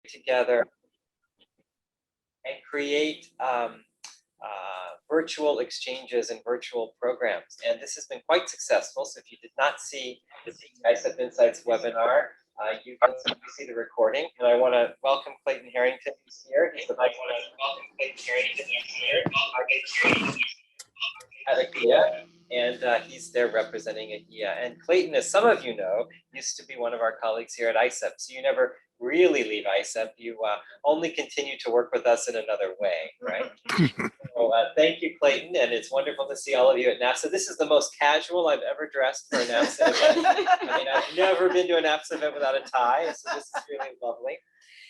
together and create virtual exchanges and virtual programs. And this has been quite successful. So if you did not see the ISEP Insights webinar, you can see the recording. And I want to welcome Clayton Harrington, who's here. He's the Vice President at IKEA, and he's there representing IKEA. And Clayton, as some of you know, used to be one of our colleagues here at ISEP. So you never really leave ISEP. You only continue to work with us in another way, right? So thank you, Clayton, and it's wonderful to see all of you at NAFSA. This is the most casual I've ever dressed for a NAFSA event. I mean, I've never been to a NAFSA event without a tie, so this is really lovely.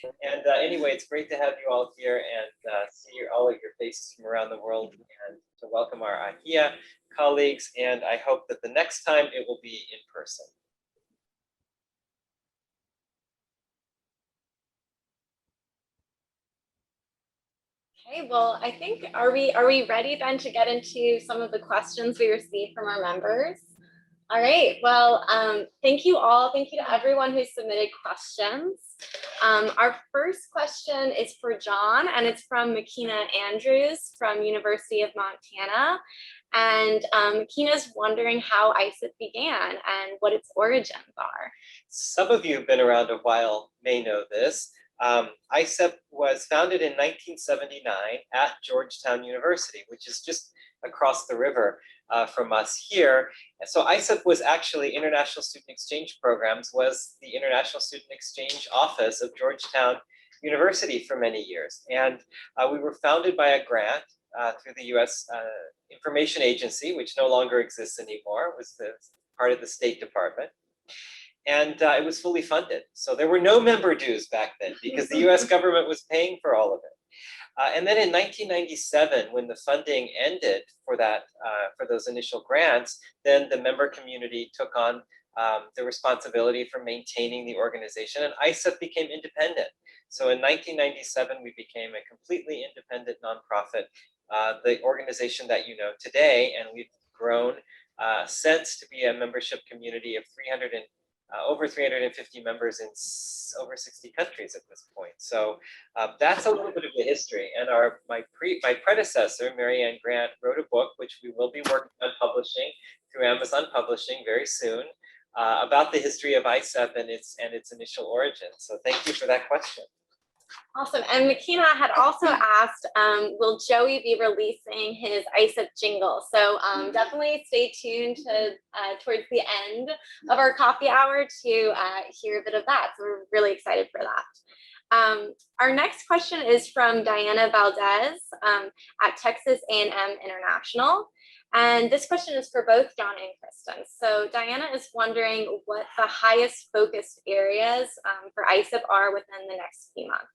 And anyway, it's great to have you all here and see all of your faces from around the world, and to welcome our IKEA colleagues. And I hope that the next time it will be in person. Okay, well, I think, are we ready then to get into some of the questions we received from our members? All right, well, thank you all. Thank you to everyone who submitted questions. Our first question is for John, and it's from Makina Andrews from University of Montana. And Makina's wondering how ISEP began and what its origins are. Some of you who've been around a while may know this. ISEP was founded in 1979 at Georgetown University, which is just across the river from us here. And so ISEP was actually International Student Exchange Programs, was the International Student Exchange Office of Georgetown University for many years. And we were founded by a grant through the US Information Agency, which no longer exists anymore. It was part of the State Department. And it was fully funded. So there were no member dues back then because the US government was paying for all of it. And then in 1997, when the funding ended for that, for those initial grants, then the member community took on the responsibility for maintaining the organization, and ISEP became independent. So in 1997, we became a completely independent nonprofit, the organization that you know today, and we've grown since to be a membership community of over 350 members in over 60 countries at this point. So that's a little bit of the history. And my predecessor, Marianne Grant, wrote a book, which we will be working on publishing through Amazon Publishing very soon, about the history of ISEP and its initial origins. So thank you for that question. Awesome. And Makina had also asked, will Joey be releasing his ISEP jingle? So definitely stay tuned to towards the end of our coffee hour to hear a bit of that. So we're really excited for that. Our next question is from Diana Valdez at Texas A&M International. And this question is for both John and Kristen. So Diana is wondering what the highest focused areas for ISEP are within the next few months.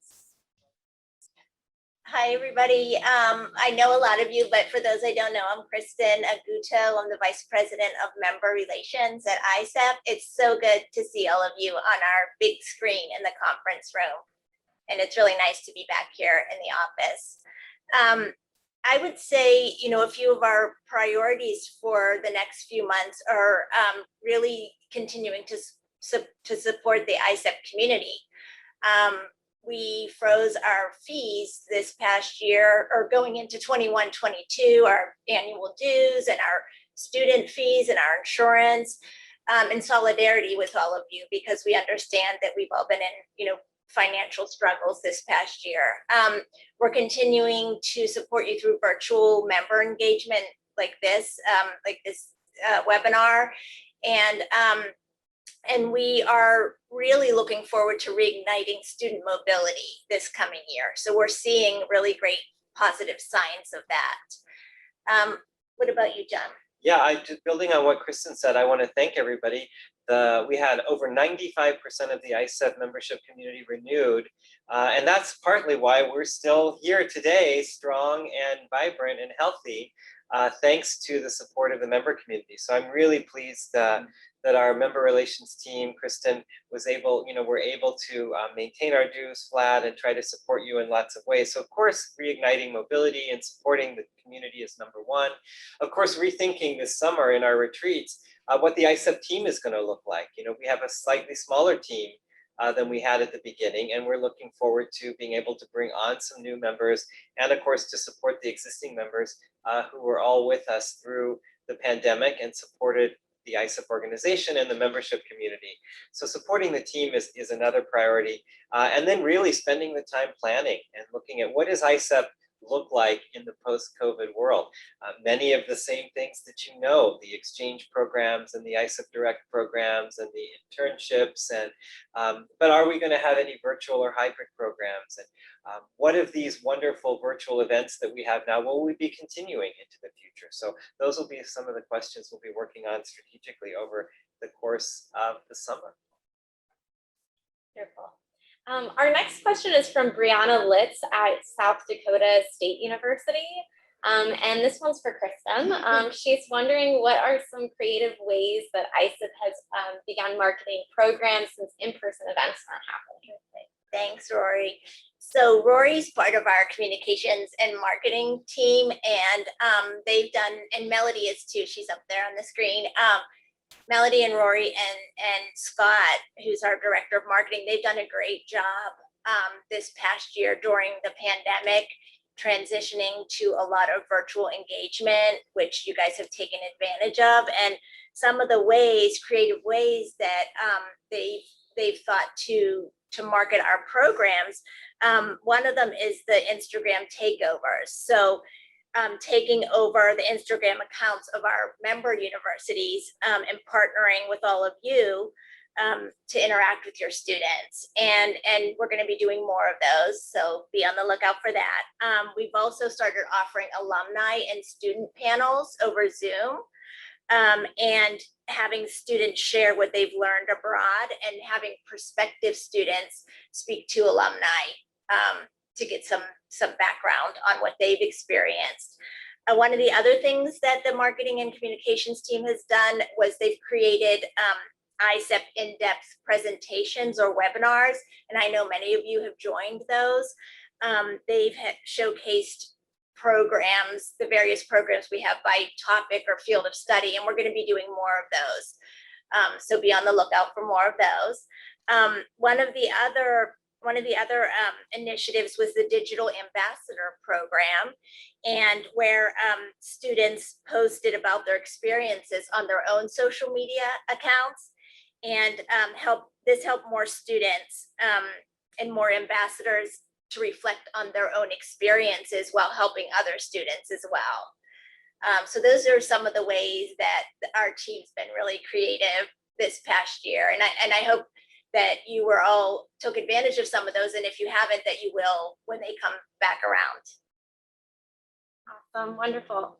Hi, everybody. I know a lot of you, but for those I don't know, I'm Kristen Aguto. I'm the Vice President of Member Relations at ISEP. It's so good to see all of you on our big screen in the conference room. And it's really nice to be back here in the office. I would say, you know, a few of our priorities for the next few months are really continuing to support the ISEP community. We froze our fees this past year, or going into 21-22, our annual dues and our student fees and our insurance, in solidarity with all of you, because we understand that we've all been in, you know, financial struggles this past year. We're continuing to support you through virtual member engagement like this webinar. And we are really looking forward to reigniting student mobility this coming year. So we're seeing really great positive signs of that. What about you, John? Yeah, just building on what Kristen said, I want to thank everybody. We had over 95% of the ISEP membership community renewed. And that's partly why we're still here today, strong and vibrant and healthy, thanks to the support of the member community. So I'm really pleased that our member relations team, Kristen, was able, we're able to maintain our dues flat and try to support you in lots of ways. So of course, reigniting mobility and supporting the community is number one. Of course, rethinking this summer in our retreats, what the ISEP team is going to look like. We have a slightly smaller team than we had at the beginning. And we're looking forward to being able to bring on some new members and, of course, to support the existing members who were all with us through the pandemic and supported the ISEP organization and the membership community. So supporting the team is another priority. And then really spending the time planning and looking at what does ISEP look like in the post-COVID world. Many of the same things that you know, the exchange programs and the ISEP Direct programs and the internships, and but are we going to have any virtual or hybrid programs? And what of these wonderful virtual events that we have now will we be continuing into the future? So those will be some of the questions we'll be working on strategically over the course of the summer. Wonderful. Our next question is from Brianna Litz at South Dakota State University. And this one's for Kristen. She's wondering what are some creative ways that ISEP has begun marketing programs since in-person events aren't happening. Thanks, Rory. So Rory's part of our communications and marketing team, and they've done, and Melody is too, she's up there on the screen. Melody and Rory and Scott, who's our director of marketing, they've done a great job this past year during the pandemic, transitioning to a lot of virtual engagement, which you guys have taken advantage of. And some of the ways, creative ways that they've thought to market our programs. One of them is the Instagram takeovers. So taking over the Instagram accounts of our member universities and partnering with all of you to interact with your students. And we're going to be doing more of those, so be on the lookout for that. We've also started offering alumni and student panels over Zoom, and having students share what they've learned abroad and having prospective students speak to alumni to get some background on what they've experienced. One of the other things that the marketing and communications team has done was they've created ISEP in-depth presentations or webinars, and I know many of you have joined those. They've showcased programs, the various programs we have by topic or field of study, and we're going to be doing more of those. So be on the lookout for more of those. One of the other initiatives was the Digital Ambassador Program, and where students posted about their experiences on their own social media accounts, and this helped more students and more ambassadors to reflect on their own experiences while helping other students as well. So those are some of the ways that our team's been really creative this past year, and I hope that you were all took advantage of some of those, and if you haven't, that you will when they come back around. Awesome, wonderful.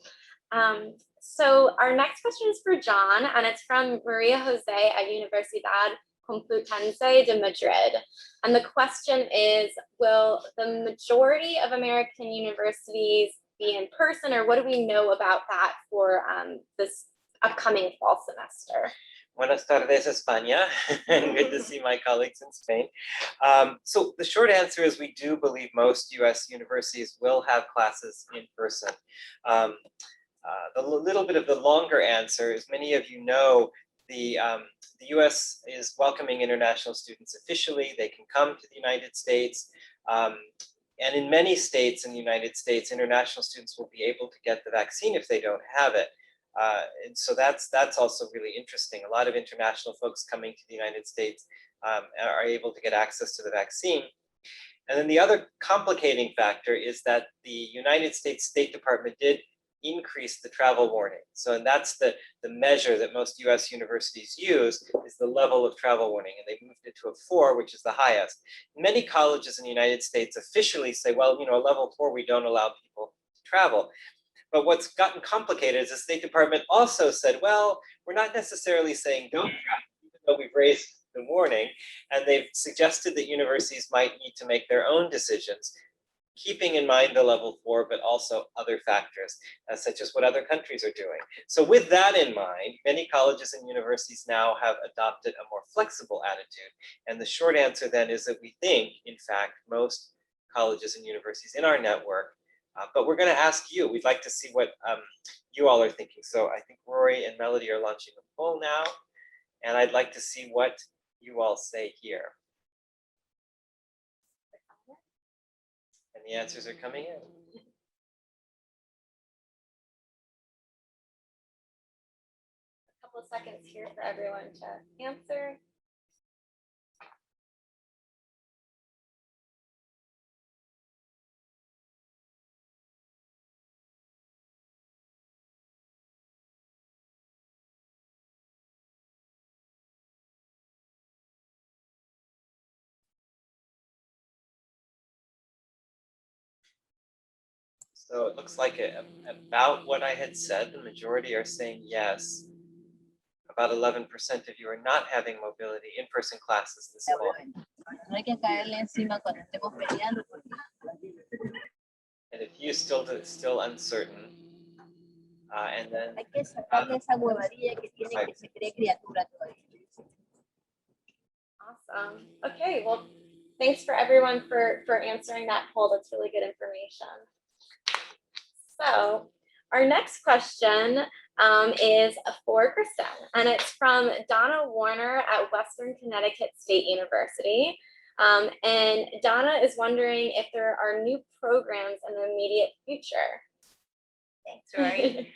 So our next question is for John, and it's from Maria Jose at Universidad Complutense de Madrid. And the question is, will the majority of American universities be in person, or what do we know about that for this upcoming fall semester? Buenas tardes, España. Good to see my colleagues in Spain. So the short answer is we do believe most US universities will have classes in person. The little bit of the longer answer is, many of you know, the US is welcoming international students officially. They can come to the United States. And in many states in the United States, international students will be able to get the vaccine if they don't have it. And so that's also really interesting. A lot of international folks coming to the United States are able to get access to the vaccine. And then the other complicating factor is that the United States State Department did increase the travel warning. So, and that's the measure that most US universities use, is the level of travel warning. And they moved it to a 4, which is the highest. Many colleges in the United States officially say, well, you know, a level 4, we don't allow people to travel. But what's gotten complicated is the State Department also said, well, we're not necessarily saying don't travel, even though we've raised the warning. And they've suggested that universities might need to make their own decisions, keeping in mind the level 4, but also other factors, such as what other countries are doing. So with that in mind, many colleges and universities now have adopted a more flexible attitude. And the short answer then is that we think, in fact, most colleges and universities in our network, but we're going to ask you. We'd like to see what you all are thinking. So I think Rory and Melody are launching a poll now, and I'd like to see what you all say here. And the answers are coming in. A couple of seconds here for everyone to answer. So it looks like about what I had said, the majority are saying yes. About 11% of you are not having mobility in-person classes this fall. No hay que caerle encima cuando estemos peleando porque And if you still uncertain, and then hay que sacarle esa huevadilla que tiene que se cree criatura todavía. Awesome. Okay, well, thanks for everyone for answering that poll. That's really good information. So our next question is for Kristen, and it's from Donna Warner at Western Connecticut State University. And Donna is wondering if there are new programs in the immediate future. Thanks, Rory.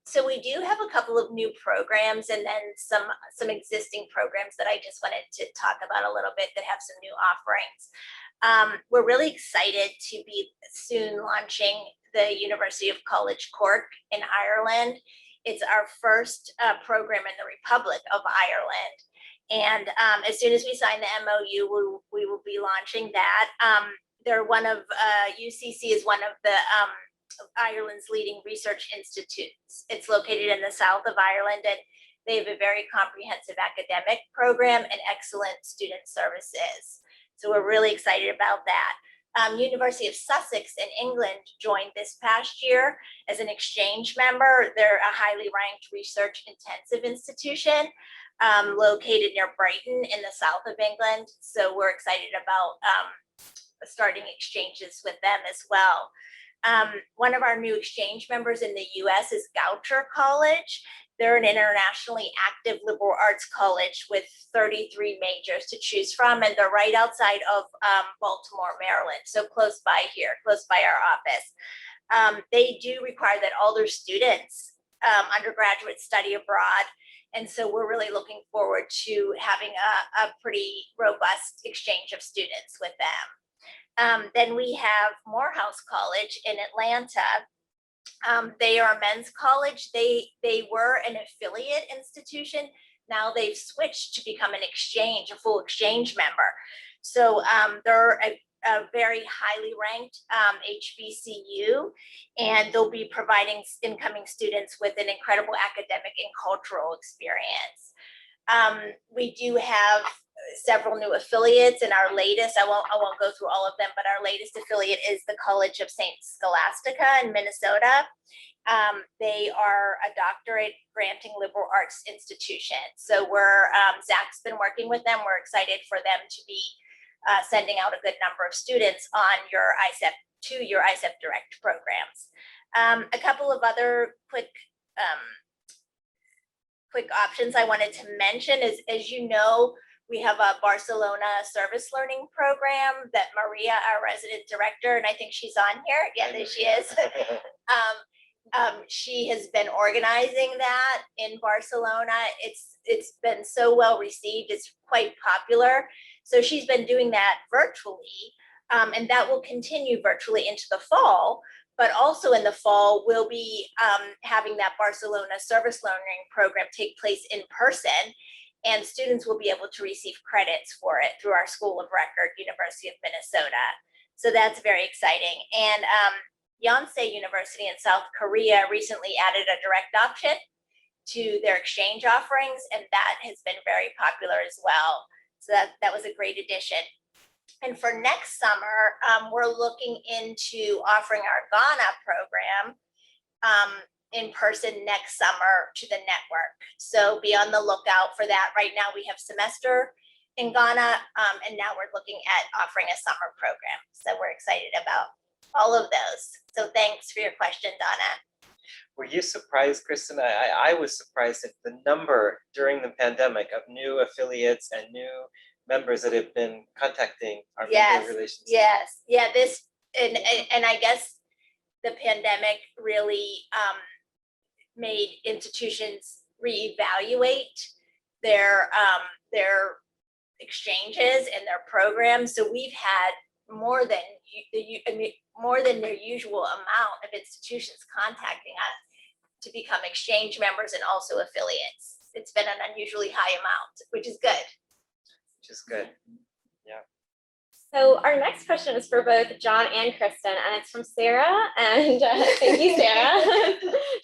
So we do have a couple of new programs and then some existing programs that I just wanted to talk about a little bit that have some new offerings. We're really excited to be soon launching the University of College Cork in Ireland. It's our first program in the Republic of Ireland. And as soon as we sign the MOU, we will be launching that. They're one of, UCC is one of the Ireland's leading research institutes. It's located in the south of Ireland, and they have a very comprehensive academic program and excellent student services. So we're really excited about that. University of Sussex in England joined this past year as an exchange member. They're a highly ranked research intensive institution located near Brighton in the south of England. So we're excited about starting exchanges with them as well. One of our new exchange members in the US is Goucher College. They're an internationally active liberal arts college with 33 majors to choose from, and they're right outside of Baltimore, Maryland, so close by here, close by our office. They do require that all their students, undergraduates, study abroad, and so we're really looking forward to having a pretty robust exchange of students with them. Then we have Morehouse College in Atlanta. They are a men's college. They were an affiliate institution. Now they've switched to become an exchange, a full exchange member. So they're a very highly ranked HBCU, and they'll be providing incoming students with an incredible academic and cultural experience. We do have several new affiliates, and our latest, I won't go through all of them, but our latest affiliate is the College of St. Scholastica in Minnesota. They are a doctorate granting liberal arts institution. So Zach's been working with them. We're excited for them to be sending out a good number of students on your ISEP direct programs. A couple of other quick options I wanted to mention is, as you know, we have a Barcelona service learning program that Maria, our resident director, and I think she's on here. Yeah, there she is. She has been organizing that in Barcelona. It's been so well received. It's quite popular. So she's been doing that virtually, and that will continue virtually into the fall. But also in the fall, we'll be having that Barcelona service learning program take place in person, and students will be able to receive credits for it through our School of Record, University of Minnesota. So that's very exciting. And Yonsei University in South Korea recently added a direct option to their exchange offerings, and that has been very popular as well. So that was a great addition. And for next summer, we're looking into offering our Ghana program in person next summer to the network. So be on the lookout for that. Right now we have semester in Ghana, and now we're looking at offering a summer program. So we're excited about all of those. So thanks for your question, Donna. Were you surprised, Kristen? I was surprised at the number during the pandemic of new affiliates and new members that have been contacting our member relations. Yes, yeah, and I guess the pandemic really made institutions reevaluate their exchanges and their programs. So we've had more than their usual amount of institutions contacting us to become exchange members and also affiliates. It's been an unusually high amount, which is good. Which is good. So our next question is for both John and Kristen, and it's from Sarah. And thank you, Sarah.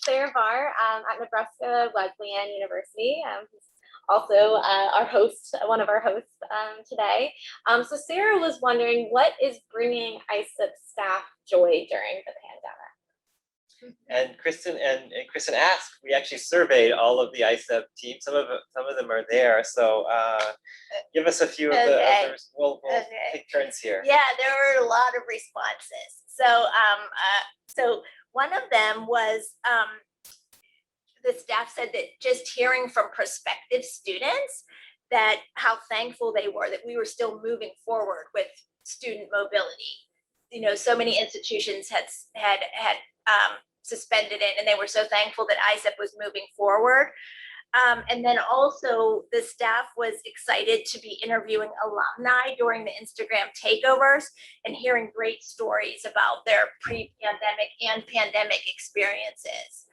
Sarah Barr at Nebraska Wesleyan University. Who's also our host, one of our hosts today. So Sarah was wondering, what is bringing ISEP staff joy during the pandemic? And Kristen asked, we actually surveyed all of the ISEP team. Some of them are there. So give us a few of the others. We'll take turns here. Yeah, there were a lot of responses. So one of them was the staff said that just hearing from prospective students that how thankful they were that we were still moving forward with student mobility. You know, so many institutions had suspended it, and they were so thankful that ISEP was moving forward. And then also the staff was excited to be interviewing alumni during the Instagram takeovers and hearing great stories about their pre-pandemic and pandemic experiences.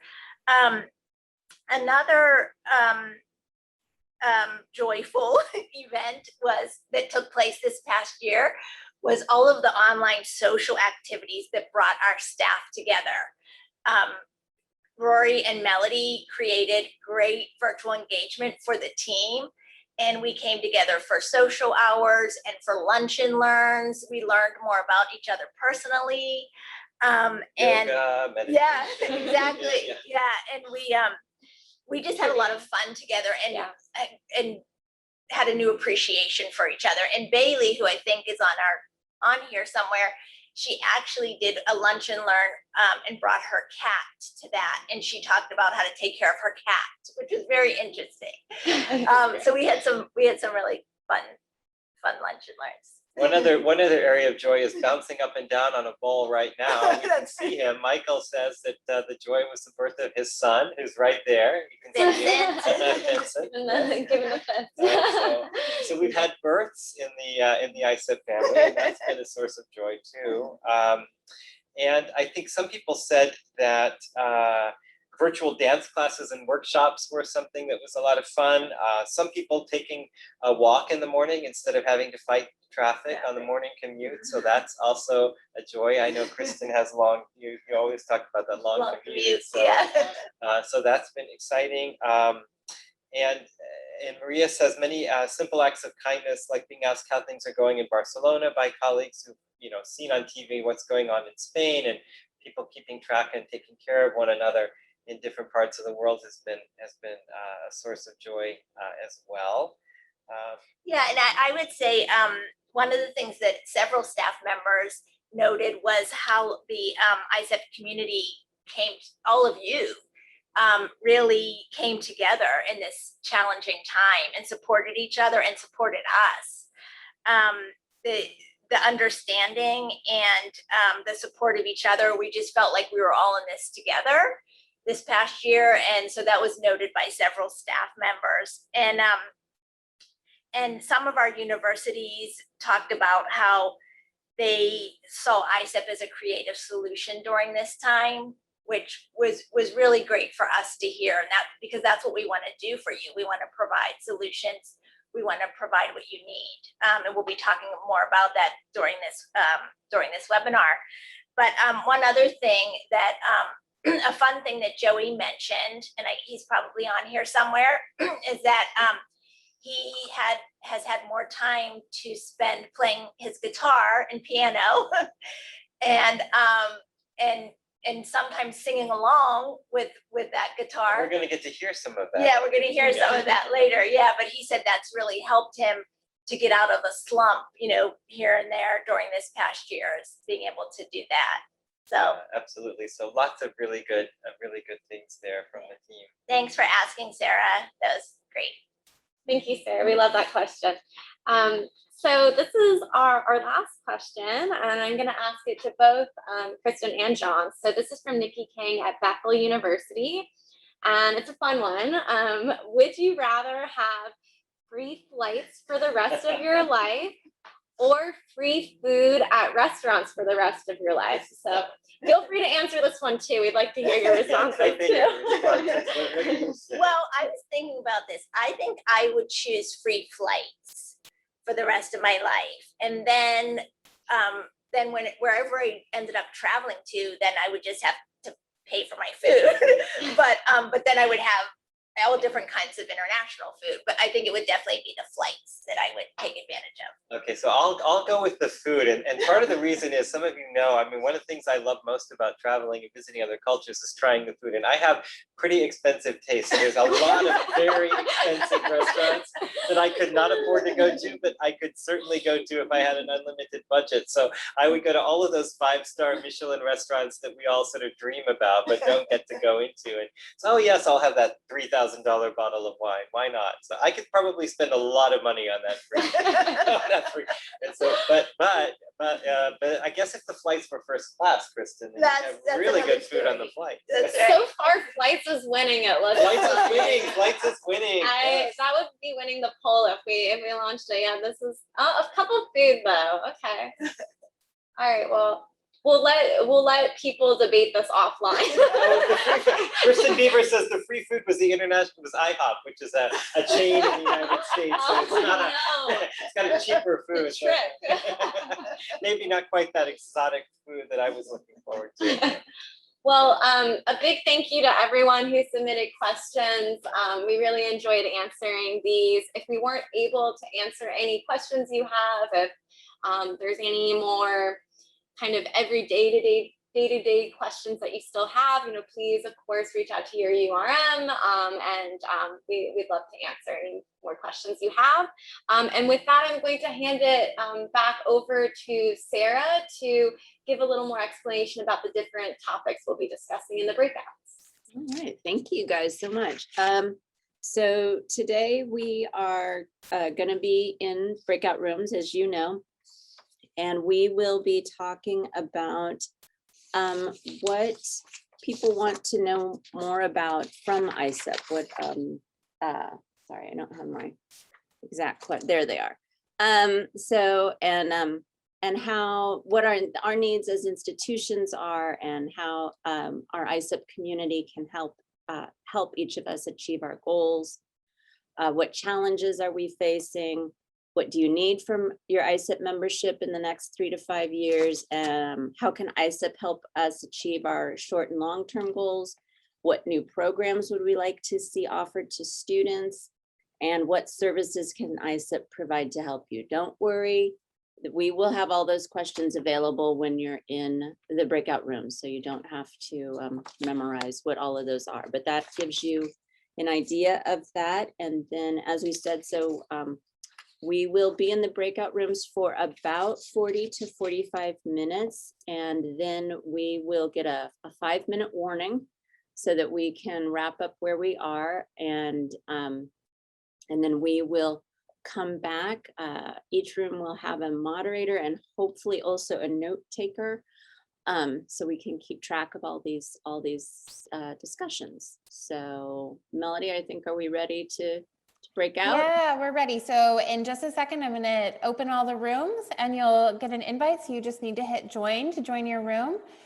Another joyful event that took place this past year was all of the online social activities that brought our staff together. Rory and Melody created great virtual engagement for the team, and we came together for social hours and for lunch and learns. We learned more about each other personally. Yoga, meditation. Yeah, exactly. Yeah, and we just had a lot of fun together and had a new appreciation for each other. And Bailey, who I think is on here somewhere, she actually did a lunch and learn and brought her cat to that, and she talked about how to take care of her cat, which was very interesting. So we had some really fun lunch and learns. One other area of joy is bouncing up and down on a ball right now. You can see him. Michael says that the joy was the birth of his son, who's right there. You can see him. Vincent. And then give him a fist. So we've had births in the ISEP family, and that's been a source of joy too. And I think some people said that virtual dance classes and workshops were something that was a lot of fun. Some people taking a walk in the morning instead of having to fight traffic on the morning commute. So that's also a joy. I know Kristen has you always talk about that long commute. So, so that's been exciting. And Maria says many simple acts of kindness, like being asked how things are going in Barcelona by colleagues who've seen on TV what's going on in Spain, and people keeping track and taking care of one another in different parts of the world has been a source of joy as well. Yeah, and I would say one of the things that several staff members noted was how the ISEP community all of you really came together in this challenging time and supported each other and supported us. The understanding and the support of each other, we just felt like we were all in this together this past year, and so that was noted by several staff members. And some of our universities talked about how they saw ISEP as a creative solution during this time, which was really great for us to hear, and that because that's what we want to do for you. We want to provide solutions. We want to provide what you need, and we'll be talking more about that during this webinar. But one other thing that a fun thing that Joey mentioned, and he's probably on here somewhere, is that he has had more time to spend playing his guitar and piano, and sometimes singing along with that guitar. We're going to get to hear some of that. Yeah, we're going to hear some of that later. Yeah, but he said that's really helped him to get out of a slump, here and there during this past year, is being able to do that. So absolutely. So lots of really good things there from the team. Thanks for asking, Sarah. That was great. Thank you, Sarah. We love that question. So this is our last question, and I'm going to ask it to both Kristen and John. So this is from Nikki King at Bethel University, and it's a fun one. Would you rather have free flights for the rest of your life or free food at restaurants for the rest of your life? So feel free to answer this one too. We'd like to hear your responses too. Well, I was thinking about this. I think I would choose free flights for the rest of my life. And then wherever I ended up traveling to, then I would just have to pay for my food. But then I would have all different kinds of international food. But I think it would definitely be the flights that I would take advantage of. Okay, so I'll go with the food, and part of the reason is, some of you know, I mean, one of the things I love most about traveling and visiting other cultures is trying the food, and I have pretty expensive taste. So there's a lot of very expensive restaurants that I could not afford to go to, but I could certainly go to if I had an unlimited budget. So I would go to all of those 5-star Michelin restaurants that we all sort of dream about, but don't get to go into. And so, oh yes, I'll have that $3,000 bottle of wine. Why not? So I could probably spend a lot of money on that free. And so, but I guess if the flights were first class, Kristen, then you have really good food on the flight. That's So far, flights is winning it. Looks Flights is like. winning. Flights is winning. Yes. That would be winning the poll if we launched it. Yeah, this is a couple of food though. Okay. All right. Well, we'll let people debate this offline. Kristen Bieber says the free food was IHOP, which is a chain in the United States. So it's not it's got a cheaper food. Good trick. Maybe not quite that exotic food that I was looking forward to. Well, a big thank you to everyone who submitted questions. We really enjoyed answering these. If we weren't able to answer any questions you have, if there's any more kind of day-to-day questions that you still have, please, of course, reach out to your URM, and we'd love to answer any more questions you have. And with that, I'm going to hand it back over to Sarah to give a little more explanation about the different topics we'll be discussing in the breakouts. All right, thank you guys so much. So today we are going to be in breakout rooms, as you know, and we will be talking about what people want to know more about from ISEP. What, sorry, I don't have my exact question. There they are. And how, what our needs as institutions are, and how our ISEP community can help each of us achieve our goals. What challenges are we facing? What do you need from your ISEP membership in the next 3 to 5 years? How can ISEP help us achieve our short and long-term goals? What new programs would we like to see offered to students? And what services can ISEP provide to help you? Don't worry, we will have all those questions available when you're in the breakout room, so you don't have to memorize what all of those are, but that gives you an idea of that. And then, as we said, so we will be in the breakout rooms for about 40 to 45 minutes, and then we will get a 5-minute warning so that we can wrap up where we are, and then we will come back. Each room will have a moderator and hopefully also a note taker, so we can keep track of all these discussions. So Melody, I think, are we ready to break out? Yeah, we're ready. So in just a second, I'm going to open all the rooms and you'll get an invite. So you just need to hit join to join your room.